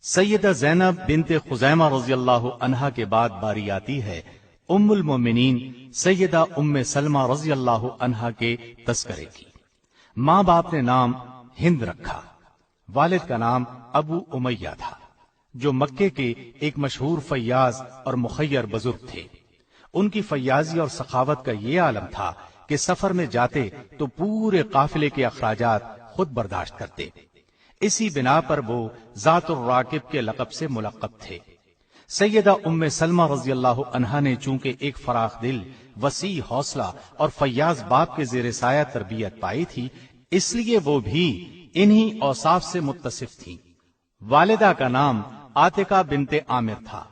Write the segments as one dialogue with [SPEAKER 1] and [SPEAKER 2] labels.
[SPEAKER 1] سیدہ زینب بنت خزیمہ رضی اللہ عنہا کے بعد باری آتی ہے ام المومنین سیدہ ام سلمہ رضی اللہ عنہا کے تذکرے کی۔ ماں باپ نے نام ہند رکھا، والد کا نام ابو امیہ تھا، جو مکے کے ایک مشہور فیاض اور مخیر بزرگ تھے۔ ان کی فیاضی اور سخاوت کا یہ عالم تھا کہ سفر میں جاتے تو پورے قافلے کے اخراجات خود برداشت کرتے۔ اسی بنا پر وہ ذات الراکب کے لقب سے ملقب تھے۔ سیدہ ام سلمہ رضی اللہ عنہا نے چونکہ ایک فراخ دل، وسیع حوصلہ اور فیاض باپ کے زیر سایہ تربیت پائی تھی، اس لیے وہ بھی انہی اوصاف سے متصف تھی۔ والدہ کا نام عاتقہ بنت عامر تھا۔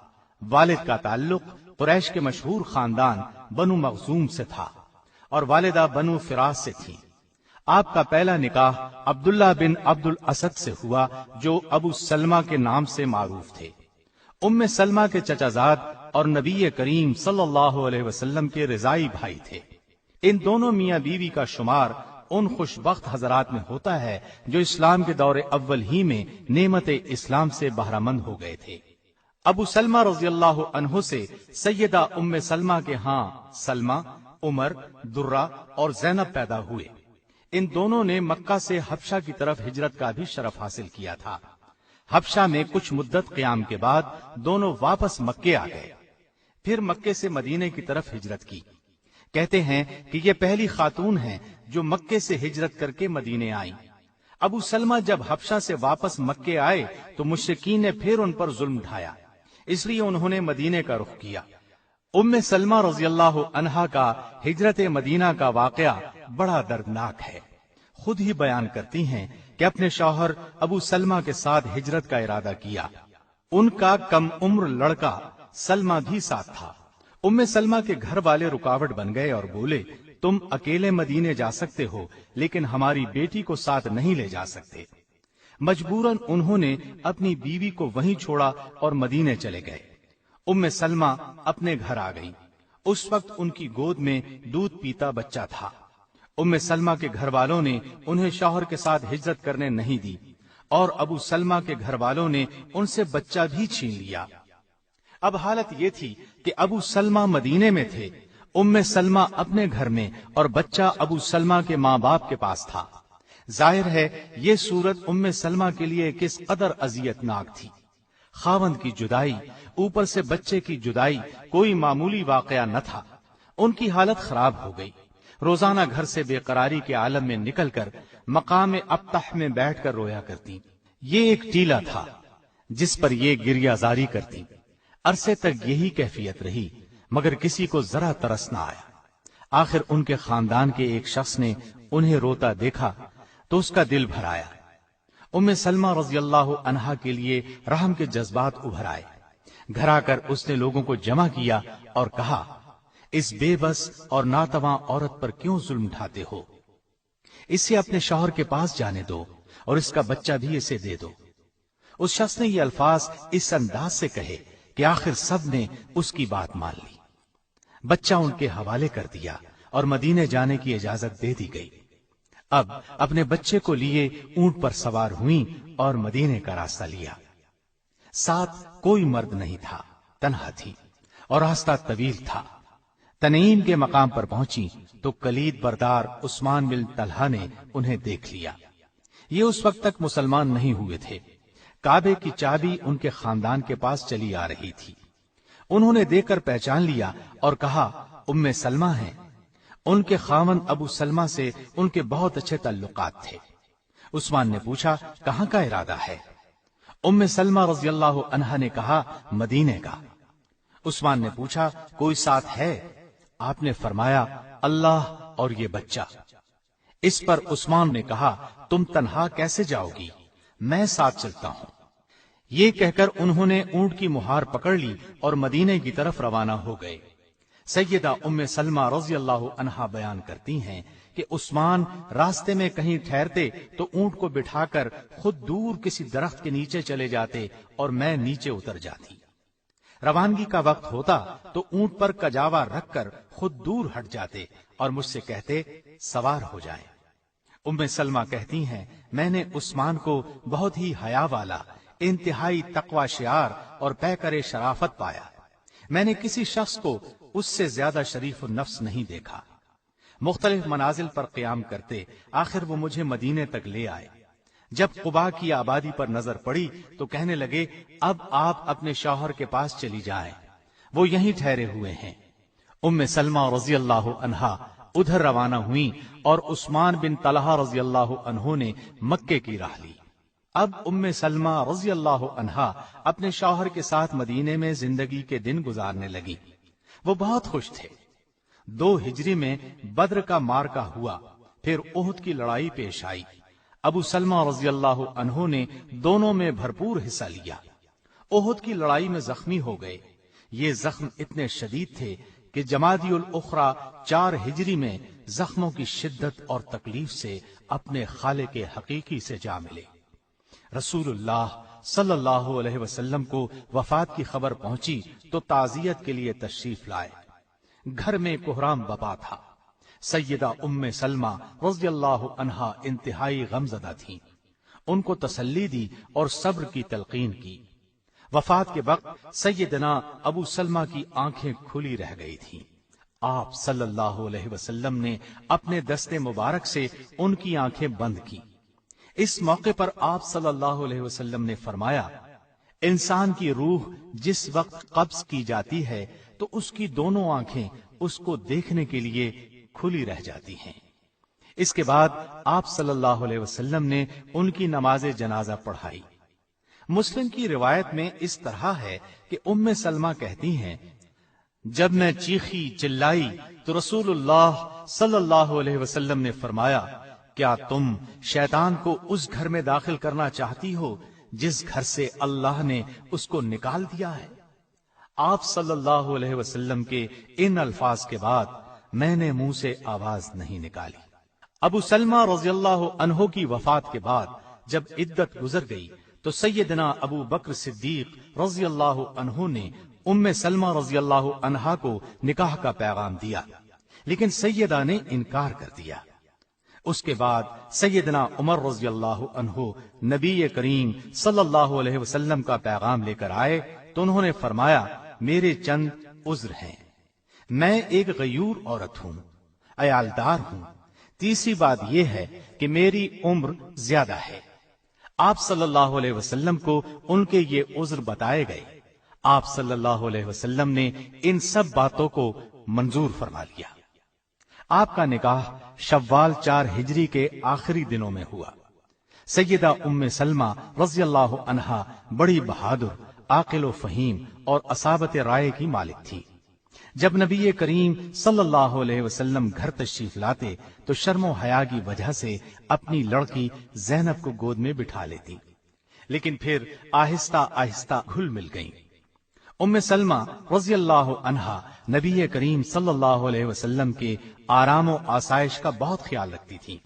[SPEAKER 1] والد کا تعلق قریش کے مشہور خاندان بنو مخزوم سے تھا اور والدہ بنو فراس سے تھی۔ آپ کا پہلا نکاح عبداللہ بن عبد الاسد سے ہوا، جو ابو سلمہ کے نام سے معروف تھے۔ ام سلمہ کے چچا زاد اور نبی کریم صلی اللہ علیہ وسلم کے رضائی بھائی تھے۔ ان دونوں میاں بیوی کا شمار ان خوش بخت حضرات میں ہوتا ہے جو اسلام کے دور اول ہی میں نعمت اسلام سے بہرہ مند ہو گئے تھے۔ ابو سلمہ رضی اللہ عنہ سے سیدہ ام سلمہ کے ہاں سلمہ، عمر، درہ اور زینب پیدا ہوئے۔ ان دونوں نے مکہ سے حبشہ کی طرف ہجرت کا بھی شرف حاصل کیا تھا۔ حبشہ میں کچھ مدت قیام کے بعد دونوں واپس مکے آ گئے، پھر مکے سے مدینے کی طرف ہجرت کی۔ کہتے ہیں کہ یہ پہلی خاتون ہیں جو مکے سے ہجرت کر کے مدینے آئیں۔ ابو سلمہ جب حبشہ سے واپس مکے آئے تو مشرکین نے پھر ان پر ظلم ڈھایا، اس لیے انہوں نے مدینے کا رخ کیا۔ ام سلمہ رضی اللہ عنہا کا ہجرت مدینہ کا واقعہ بڑا دردناک ہے۔ خود ہی بیان کرتی ہیں کہ اپنے شوہر ابو سلمہ کے ساتھ ہجرت کا ارادہ کیا۔ ان کا کم عمر لڑکا سلمہ بھی ساتھ تھا۔ ام سلمہ کے گھر والے رکاوٹ بن گئے اور بولے، تم اکیلے مدینے جا سکتے ہو لیکن ہماری بیٹی کو ساتھ نہیں لے جا سکتے۔ مجبوراً انہوں نے اپنی بیوی کو وہیں چھوڑا اور مدینے چلے گئے۔ ام سلمہ اپنے گھر آ گئی۔ اس وقت ان کی گود میں دودھ پیتا بچہ تھا۔ ام سلمہ کے گھر والوں نے انہیں شوہر کے ساتھ ہجرت کرنے نہیں دی اور ابو سلمہ کے گھر والوں نے ان سے بچہ بھی چھین لیا۔ اب حالت یہ تھی کہ ابو سلمہ مدینے میں تھے، ام سلمہ اپنے گھر میں اور بچہ ابو سلمہ کے ماں باپ کے پاس تھا۔ ظاہر ہے یہ صورت ام سلمہ کے لیے کس قدر اذیت ناک تھی۔ خاوند کی جدائی، اوپر سے بچے کی جدائی کوئی معمولی واقعہ نہ تھا۔ ان کی حالت خراب ہو گئی۔ روزانہ گھر سے بے قراری کے عالم میں نکل کر مقام ابطح میں بیٹھ کر رویا کرتی۔ یہ ایک ٹیلا تھا جس پر یہ گریہ زاری کرتی۔ عرصے تک یہی کیفیت رہی مگر کسی کو ذرا ترس نہ آیا۔ آخر ان کے خاندان کے ایک شخص نے انہیں روتا دیکھا تو اس کا دل بھر آیا۔ ام سلمہ رضی اللہ عنہا کے لیے رحم کے جذبات ابھر آئے۔ گھر آ کر اس نے لوگوں کو جمع کیا اور کہا، اس بے بس اور ناتواں عورت پر کیوں ظلم ڈھاتے ہو؟ اسے اپنے شوہر کے پاس جانے دو اور اس کا بچہ بھی اسے دے دو۔ اس شخص نے یہ الفاظ اس انداز سے کہے کہ آخر سب نے اس کی بات مان لی۔ بچہ ان کے حوالے کر دیا اور مدینے جانے کی اجازت دے دی گئی۔ اب اپنے بچے کو لیے اونٹ پر سوار ہوئیں اور مدینے کا راستہ لیا۔ ساتھ کوئی مرد نہیں تھا، تنہا تھی اور راستہ طویل تھا۔ تنعیم کے مقام پر پہنچی تو کلید بردار عثمان بن طلحہ نے انہیں دیکھ لیا۔ یہ اس وقت تک مسلمان نہیں ہوئے تھے۔ کعبے کی چابی ان کے خاندان کے پاس چلی آ رہی تھی۔ انہوں نے دیکھ کر پہچان لیا اور کہا، ام سلمہ ہیں۔ ان کے خاوند ابو سلمہ سے ان کے بہت اچھے تعلقات تھے۔ عثمان نے پوچھا، کہاں کا ارادہ ہے؟ ام سلمہ رضی اللہ عنہا نے کہا، مدینے کا۔ عثمان نے پوچھا، کوئی ساتھ ہے؟ آپ نے فرمایا، اللہ اور یہ بچہ۔ اس پر عثمان نے کہا، تم تنہا کیسے جاؤ گی؟ میں ساتھ چلتا ہوں۔ یہ کہہ کر انہوں نے اونٹ کی مہار پکڑ لی اور مدینے کی طرف روانہ ہو گئے۔ سیدہ ام سلمہ رضی اللہ عنہا بیان کرتی ہیں کہ عثمان راستے میں کہیں ٹھہرتے تو اونٹ کو بٹھا کر خود دور کسی درخت کے نیچے چلے جاتے اور میں نیچے اتر جاتی۔ روانگی کا وقت ہوتا تو اونٹ پر کجاوا رکھ کر خود دور ہٹ جاتے اور مجھ سے کہتے، سوار ہو جائیں۔ ام سلمہ کہتی ہیں، میں نے عثمان کو بہت ہی حیا والا، انتہائی تقوی شعار اور پیکر شرافت پایا۔ میں نے کسی شخص کو اس سے زیادہ شریف النفس نہیں دیکھا۔ مختلف منازل پر قیام کرتے آخر وہ مجھے مدینے تک لے آئے۔ جب قباء کی آبادی پر نظر پڑی تو کہنے لگے، اب آپ اپنے شوہر کے پاس چلی جائیں، وہ یہیں ٹھہرے ہوئے ہیں۔ ام سلمہ رضی اللہ عنہا ادھر روانہ ہوئیں اور عثمان بن طلحہ رضی اللہ عنہ نے مکے کی راہ لی۔ اب ام سلمہ رضی اللہ عنہا اپنے شوہر کے ساتھ مدینے میں زندگی کے دن گزارنے لگی۔ وہ بہت خوش تھے۔ 2 ہجری میں بدر کا معرکہ ہوا، پھر احد کی لڑائی پیش آئی۔ ابو سلمہ رضی اللہ عنہ نے دونوں میں بھرپور حصہ لیا۔ احد کی لڑائی میں زخمی ہو گئے۔ یہ زخم اتنے شدید تھے کہ جمادی الاخری 4 ہجری میں زخموں کی شدت اور تکلیف سے اپنے خالق حقیقی سے جا ملے۔ رسول اللہ صلی اللہ علیہ وسلم کو وفات کی خبر پہنچی تو تعزیت کے لیے تشریف لائے۔ گھر میں کوہرام بپا تھا۔ سیدہ ام سلمہ رضی اللہ عنہا انتہائی غمزدہ تھیں۔ ان کو تسلی دی اور صبر کی تلقین کی۔ وفات کے وقت سیدنا ابو سلمہ کی آنکھیں کھلی رہ گئی تھیں۔ آپ صلی اللہ علیہ وسلم نے اپنے دست مبارک سے ان کی آنکھیں بند کی۔ اس موقع پر آپ صلی اللہ علیہ وسلم نے فرمایا، انسان کی روح جس وقت قبض کی جاتی ہے تو اس کی دونوں آنکھیں اس کو دیکھنے کے لیے کھلی رہ جاتی ہیں۔ اس کے بعد آپ صلی اللہ علیہ وسلم نے ان کی نماز جنازہ پڑھائی۔ مسلم کی روایت میں اس طرح ہے کہ ام سلمہ کہتی ہیں، جب میں چیخی چلائی تو رسول اللہ صلی اللہ علیہ وسلم نے فرمایا، کیا تم شیطان کو اس گھر میں داخل کرنا چاہتی ہو جس گھر سے اللہ نے اس کو نکال دیا ہے؟ آپ صلی اللہ علیہ وسلم کے ان الفاظ کے بعد میں نے منہ سے آواز نہیں نکالی۔ ابو سلمہ رضی اللہ عنہ کی وفات کے بعد جب عدت گزر گئی تو سیدنا ابو بکر صدیق رضی اللہ عنہ نے ام سلمہ رضی اللہ عنہا کو نکاح کا پیغام دیا، لیکن سیدہ نے انکار کر دیا۔ اس کے بعد سیدنا عمر رضی اللہ عنہ نبی کریم صلی اللہ علیہ وسلم کا پیغام لے کر آئے تو انہوں نے فرمایا، میرے چند عذر ہیں۔ میں ایک غیور عورت ہوں، عیالدار ہوں۔ تیسری بات یہ ہے کہ میری عمر زیادہ ہے۔ آپ صلی اللہ علیہ وسلم کو ان کے یہ عذر بتائے گئے۔ آپ صلی اللہ علیہ وسلم نے ان سب باتوں کو منظور فرما لیا۔ آپ کا نکاح شوال 4 ہجری کے آخری دنوں میں ہوا۔ سیدہ ام سلمہ رضی اللہ عنہا بڑی بہادر، عاقل و فہیم اور اصابت رائے کی مالک تھی۔ جب نبی کریم صلی اللہ علیہ وسلم گھر تشریف لاتے تو شرم و حیا کی وجہ سے اپنی لڑکی زینب کو گود میں بٹھا لیتی، لیکن پھر آہستہ آہستہ گھل مل گئیں۔ ام سلمہ رضی اللہ عنہا نبی کریم صلی اللہ علیہ وسلم کے آرام و آسائش کا بہت خیال رکھتی تھی۔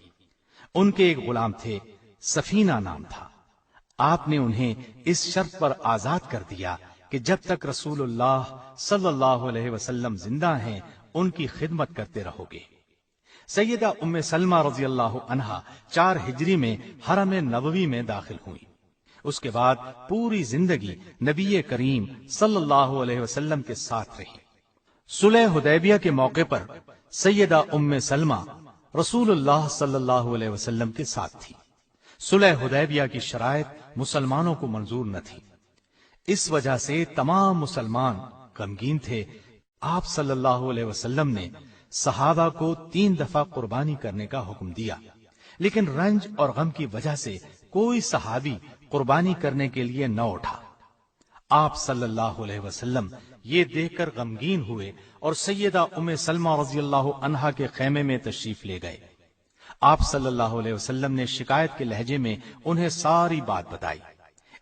[SPEAKER 1] ان کے ایک غلام تھے، سفینہ نام تھا۔ آپ نے انہیں اس شرط پر آزاد کر دیا کہ جب تک رسول اللہ صلی اللہ علیہ وسلم زندہ ہیں ان کی خدمت کرتے رہو گے۔ سیدہ ام سلمہ رضی اللہ عنہا 4 ہجری میں حرم نبوی میں داخل ہوئی۔ اس کے بعد پوری زندگی نبی کریم صلی اللہ علیہ وسلم کے ساتھ رہی۔ صلح حدیبیہ کے موقع پر سیدہ ام سلمہ رسول اللہ صلی اللہ علیہ وسلم کے ساتھ تھی۔ صلح حدیبیہ کی شرائط مسلمانوں کو منظور نہ تھی، اس وجہ سے تمام مسلمان غمگین تھے۔ آپ صلی اللہ علیہ وسلم نے صحابہ کو 3 دفعہ قربانی کرنے کا حکم دیا، لیکن رنج اور غم کی وجہ سے کوئی صحابی قربانی کرنے کے لیے نہ اٹھا۔ آپ صلی اللہ علیہ وسلم یہ دیکھ کر غمگین ہوئے اور سیدہ ام سلمہ رضی اللہ عنہا کے خیمے میں تشریف لے گئے۔ آپ صلی اللہ علیہ وسلم نے شکایت کے لہجے میں انہیں ساری بات بتائی۔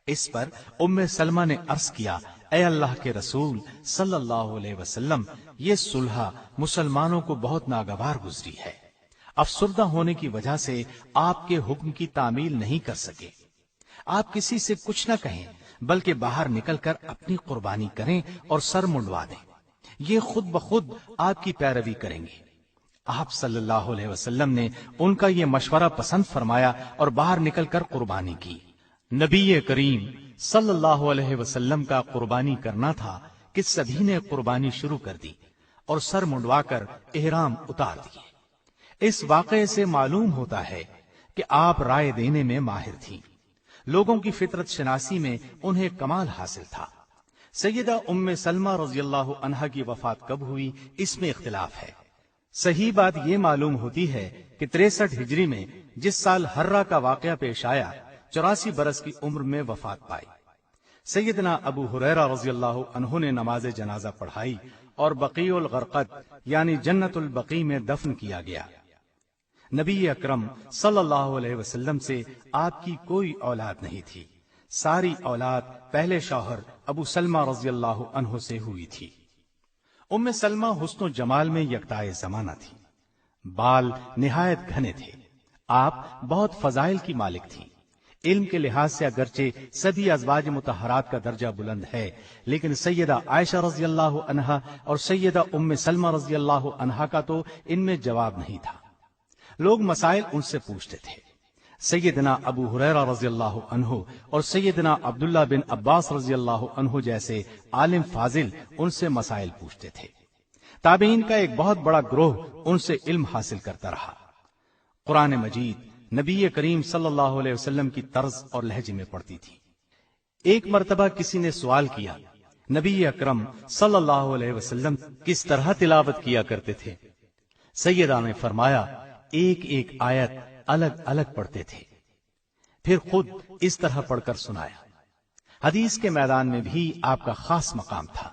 [SPEAKER 1] اس پر ام سلمہ نے عرض کیا، اے اللہ کے رسول صلی اللہ علیہ وسلم، یہ صلح مسلمانوں کو بہت ناگوار گزری ہے۔ افسردہ ہونے کی وجہ سے آپ کے حکم کی تعمیل نہیں کر سکے۔ آپ کسی سے کچھ نہ کہیں بلکہ باہر نکل کر اپنی قربانی کریں اور سر منڈوا دیں، یہ خود بخود آپ کی پیروی کریں گے۔ آپ صلی اللہ علیہ وسلم نے ان کا یہ مشورہ پسند فرمایا اور باہر نکل کر قربانی کی۔ نبی کریم صلی اللہ علیہ وسلم کا قربانی کرنا تھا کہ سبھی نے قربانی شروع کر دی اور سر منڈوا کر احرام اتار دیے۔ اس واقعے سے معلوم ہوتا ہے کہ آپ رائے دینے میں ماہر تھیں، لوگوں کی فطرت شناسی میں انہیں کمال حاصل تھا۔ سیدہ ام سلمہ رضی اللہ عنہا کی وفات کب ہوئی اس میں اختلاف ہے۔ صحیح بات یہ معلوم ہوتی ہے کہ 63 ہجری میں جس سال حرہ کا واقعہ پیش آیا 84 برس کی عمر میں وفات پائی۔ سیدنا ابو ہریرہ رضی اللہ عنہ نے نماز جنازہ پڑھائی اور بقیع الغرقد یعنی جنت البقیع میں دفن کیا گیا۔ نبی اکرم صلی اللہ علیہ وسلم سے آپ کی کوئی اولاد نہیں تھی، ساری اولاد پہلے شوہر ابو سلمہ رضی اللہ عنہ سے ہوئی تھی۔ ام سلمہ حسن و جمال میں یکتائے زمانہ تھی، بال نہایت گھنے تھے، آپ بہت فضائل کی مالک تھی۔ علم کے لحاظ سے اگرچہ سبھی ازواج مطہرات کا درجہ بلند ہے، لیکن سیدہ عائشہ رضی اللہ عنہا اور سیدہ ام سلمہ رضی اللہ عنہا کا تو ان میں جواب نہیں تھا۔ لوگ مسائل ان سے پوچھتے تھے۔ سیدنا ابو ہریرہ رضی اللہ عنہ اور سیدنا عبداللہ بن عباس رضی اللہ عنہ جیسے عالم فاضل ان سے مسائل پوچھتے تھے۔ تابعین کا ایک بہت بڑا گروہ ان سے علم حاصل کرتا رہا۔ قرآن مجید نبی کریم صلی اللہ علیہ وسلم کی طرز اور لہجے میں پڑھتی تھی۔ ایک مرتبہ کسی نے سوال کیا، نبی اکرم صلی اللہ علیہ وسلم کس طرح تلاوت کیا کرتے تھے؟ سیدہ نے فرمایا، ایک ایک آیت الگ الگ پڑھتے تھے، پھر خود اس طرح پڑھ کر سنایا۔ حدیث کے میدان میں بھی آپ کا خاص مقام تھا۔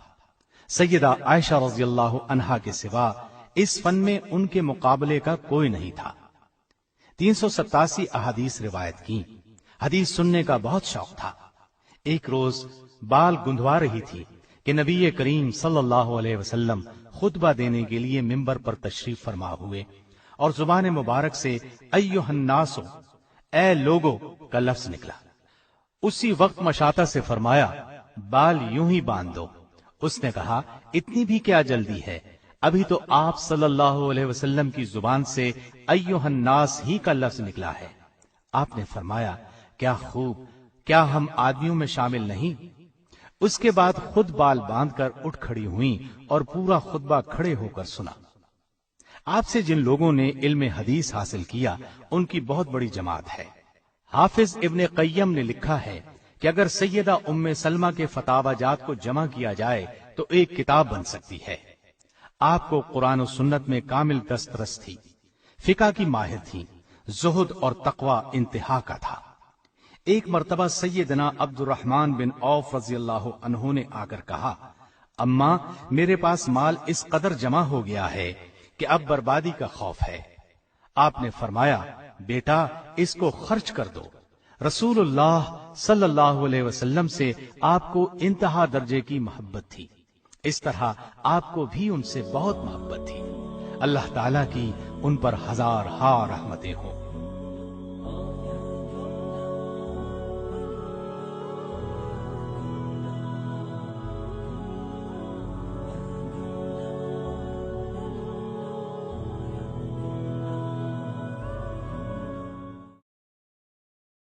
[SPEAKER 1] سیدہ عائشہ رضی اللہ عنہا کے سوا اس فن میں ان کے مقابلے کا کوئی نہیں تھا۔ 387 احادیث روایت کی۔ حدیث سننے کا بہت شوق تھا۔ ایک روز بال گندوا رہی تھی کہ نبی کریم صلی اللہ علیہ وسلم خطبہ دینے کے لیے ممبر پر تشریف فرما ہوئے اور زبان مبارک سے ایھا الناس، اے لوگو کا لفظ نکلا۔ اسی وقت مشاطہ سے فرمایا، بال یوں ہی باندھ دو۔ اس نے کہا، اتنی بھی کیا جلدی ہے، ابھی تو آپ صلی اللہ علیہ وسلم کی زبان سے ایھا الناس ہی کا لفظ نکلا ہے۔ آپ نے فرمایا، کیا خوب، کیا ہم آدمیوں میں شامل نہیں؟ اس کے بعد خود بال باندھ کر اٹھ کھڑی ہوئیں اور پورا خطبہ کھڑے ہو کر سنا۔ آپ سے جن لوگوں نے علم حدیث حاصل کیا ان کی بہت بڑی جماعت ہے۔ حافظ ابن قیم نے لکھا ہے کہ اگر سیدہ ام سلمہ کے فتاوی جات کو جمع کیا جائے تو ایک کتاب بن سکتی ہے۔ آپ کو قرآن و سنت میں کامل دسترس تھی، فقہ کی ماہر تھی، زہد اور تقوی انتہا کا تھا۔ ایک مرتبہ سیدنا عبد الرحمن بن عوف رضی اللہ عنہ نے آ کر کہا، اماں، میرے پاس مال اس قدر جمع ہو گیا ہے کہ اب بربادی کا خوف ہے۔ آپ نے فرمایا، بیٹا اس کو خرچ کر دو۔ رسول اللہ صلی اللہ علیہ وسلم سے آپ کو انتہا درجے کی محبت تھی، اس طرح آپ کو بھی ان سے بہت محبت تھی۔ اللہ تعالیٰ کی ان پر ہزار رحمتیں ہوں۔